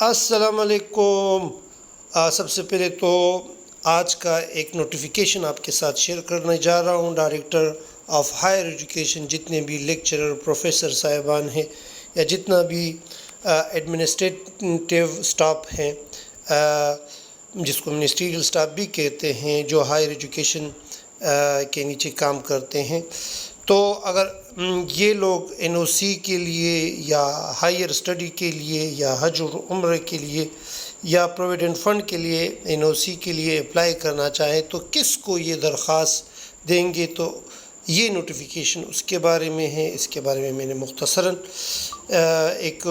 السلام علیکم۔ سب سے پہلے تو آج کا ایک نوٹیفیکیشن آپ کے ساتھ شیئر کرنے جا رہا ہوں۔ ڈائریکٹر آف ہائر ایجوکیشن جتنے بھی لیکچرر پروفیسر صاحبان ہیں یا جتنا بھی ایڈمنسٹریٹو سٹاف ہیں، جس کو منسٹریل سٹاف بھی کہتے ہیں، جو ہائر ایجوکیشن کے نیچے کام کرتے ہیں، تو اگر یہ لوگ این او سی کے لیے یا ہائر اسٹڈی کے لیے یا حج اور عمرہ کے لیے یا پروویڈنٹ فنڈ کے لیے این او سی کے لیے اپلائی کرنا چاہیں تو کس کو یہ درخواست دیں گے، تو یہ نوٹیفیکیشن اس کے بارے میں ہے۔ اس کے بارے میں میں نے مختصراً ایک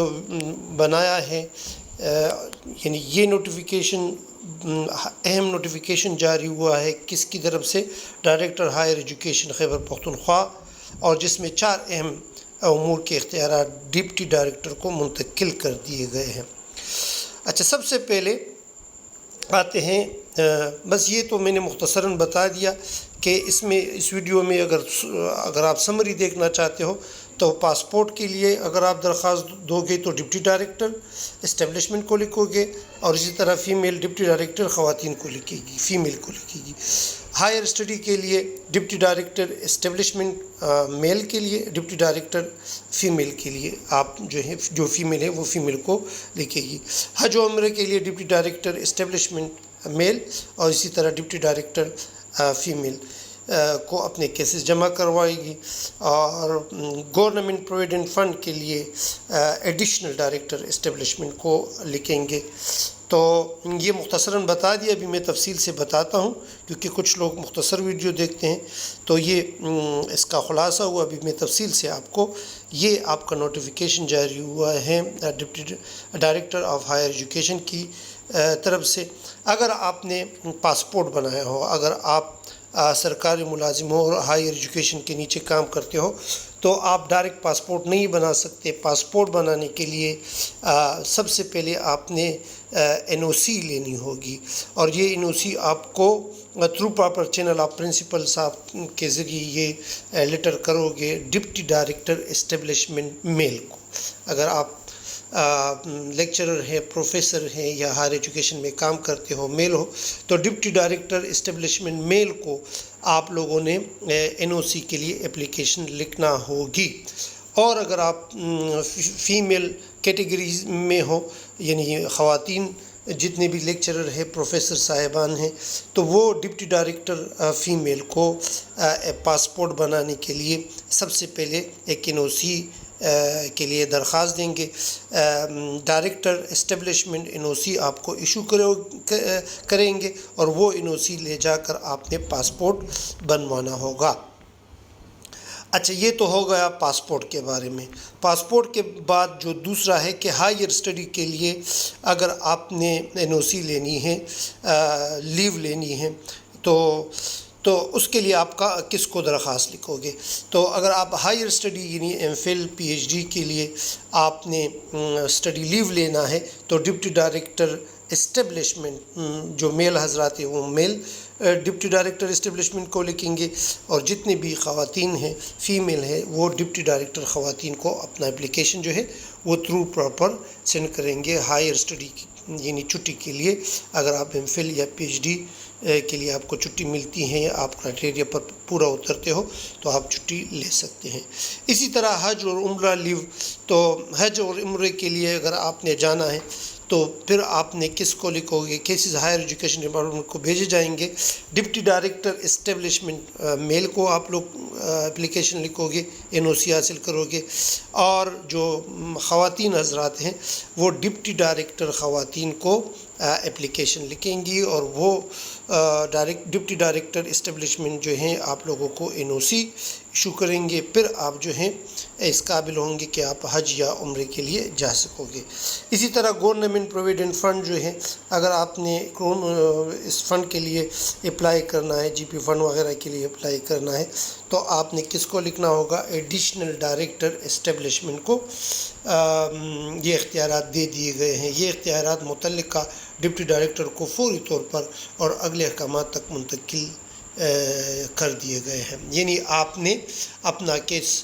بنایا ہے، یعنی یہ نوٹیفیکیشن اہم نوٹیفیکیشن جاری ہوا ہے کس کی طرف سے؟ Director higher education Khyber Pakhtunkhwa, اور جس میں 4 اہم امور کے اختیارات ڈپٹی ڈائریکٹر کو منتقل کر دیے گئے ہیں۔ اچھا، سب سے پہلے آتے ہیں، بس یہ تو میں نے مختصراً بتا دیا کہ اس ویڈیو میں اگر آپ سمری دیکھنا چاہتے ہو تو پاسپورٹ کے لیے اگر آپ درخواست دو گے تو ڈپٹی ڈائریکٹر اسٹیبلشمنٹ کو لکھو گے، اور اسی طرح فیمیل ڈپٹی ڈائریکٹر خواتین کو لکھے گی، فیمیل کو لکھے گی۔ ہائر اسٹڈی کے لیے ڈپٹی ڈائریکٹر اسٹیبلشمنٹ میل کے لیے، ڈپٹی ڈائریکٹر فیمیل کے لیے آپ جو فیمیل ہے وہ فیمیل کو لکھے گی۔ حج و عمرے کے لیے ڈپٹی ڈائریکٹر اسٹیبلشمنٹ میل، اور اسی طرح ڈپٹی ڈائریکٹر فیمیل کو اپنے کیسز جمع کروائے گی۔ اور گورنمنٹ پروویڈنٹ فنڈ کے لیے ایڈیشنل ڈائریکٹر اسٹیبلشمنٹ کو لکھیں گے۔ تو یہ مختصراً بتا دیا، ابھی میں تفصیل سے بتاتا ہوں کیونکہ کچھ لوگ مختصر ویڈیو دیکھتے ہیں، تو یہ اس کا خلاصہ ہوا۔ ابھی میں تفصیل سے آپ کو یہ آپ کا نوٹیفیکیشن جاری ہوا ہے deputy director of higher education کی طرف سے۔ اگر آپ نے پاسپورٹ بنایا ہو، اگر آپ سرکاری ملازم ہو اور ہائر ایجوکیشن کے نیچے کام کرتے ہو تو آپ ڈائریکٹ پاسپورٹ نہیں بنا سکتے۔ پاسپورٹ بنانے کے لیے سب سے پہلے آپ نے این او سی لینی ہوگی، اور یہ این او سی آپ کو تھرو پراپر چینل آپ پرنسپل صاحب کے ذریعے یہ لیٹر کرو گے ڈپٹی ڈائریکٹر اسٹیبلشمنٹ میل کو۔ اگر آپ لیکچرر ہیں، پروفیسر ہیں یا ہائر ایجوکیشن میں کام کرتے ہو، میل ہو، تو ڈپٹی ڈائریکٹر اسٹیبلشمنٹ میل کو آپ لوگوں نے این او سی کے لیے اپلیکیشن لکھنا ہوگی۔ اور اگر آپ فیمیل کیٹیگریز میں ہو، یعنی خواتین جتنے بھی لیکچرر ہیں، پروفیسر صاحبان ہیں، تو وہ ڈپٹی ڈائریکٹر فیمیل کو پاسپورٹ بنانے کے لیے سب سے پہلے ایک این او سی کے لیے درخواست دیں گے۔ ڈائریکٹر اسٹیبلشمنٹ این او سی آپ کو ایشو کریں گے، اور وہ این او سی لے جا کر آپ نے پاسپورٹ بنوانا ہوگا۔ اچھا، یہ تو ہو گیا پاسپورٹ کے بارے میں۔ پاسپورٹ کے بعد جو دوسرا ہے کہ ہائر اسٹڈی کے لیے اگر آپ نے این او سی لینی ہے، لیو لینی ہے، تو اس کے لیے آپ کس کو درخواست لکھو گے؟ تو اگر آپ ہائر اسٹڈی یعنی M Phil P H D کے لیے آپ نے اسٹڈی لیو لینا ہے تو ڈپٹی ڈائریکٹر اسٹیبلشمنٹ جو میل حضرات ہیں وہ میل ڈپٹی ڈائریکٹر اسٹیبلشمنٹ کو لکھیں گے، اور جتنے بھی خواتین ہیں، فیمیل ہیں، وہ ڈپٹی ڈائریکٹر خواتین کو اپنا اپلیکیشن جو ہے وہ تھرو پراپر سینڈ کریں گے ہائر اسٹڈی یعنی چھٹی کے لیے۔ اگر آپ ایم فل یا پی ایچ ڈی کے لیے آپ کو چھٹی ملتی ہیں یا آپ کرائٹیریا پر پورا اترتے ہو تو آپ چھٹی لے سکتے ہیں۔ اسی طرح حج اور عمرہ لیو، تو حج اور عمرے کے لیے اگر آپ نے جانا ہے تو پھر آپ نے کس کو لکھو گے؟ کیسز ہائر ایجوکیشن ڈپارٹمنٹ کو بھیجے جائیں گے۔ ڈپٹی ڈائریکٹر اسٹیبلشمنٹ میل کو آپ لوگ اپلیکیشن لکھو گے، این او سی حاصل کرو گے، اور جو خواتین حضرات ہیں وہ ڈپٹی ڈائریکٹر خواتین کو اپلیکیشن لکھیں گی، اور وہ ڈپٹی ڈائریکٹر اسٹیبلشمنٹ جو ہیں آپ لوگوں کو این او سی ایشو کریں گے۔ پھر آپ جو ہیں اس قابل ہوں گے کہ آپ حج یا عمرے کے لیے جا سکو گے۔ اسی طرح گورنمنٹ پروویڈنٹ فنڈ جو ہے، اگر آپ نے اس فنڈ کے لیے اپلائی کرنا ہے، جی پی فنڈ وغیرہ کے لیے اپلائی کرنا ہے، تو آپ نے کس کو لکھنا ہوگا؟ ایڈیشنل ڈائریکٹر اسٹیبلشمنٹ کو یہ اختیارات دے دیے گئے ہیں۔ یہ اختیارات متعلقہ ڈپٹی ڈائریکٹر کو فوری طور پر اور اگلے احکامات تک منتقل کر دیے گئے ہیں۔ یعنی آپ نے اپنا کیس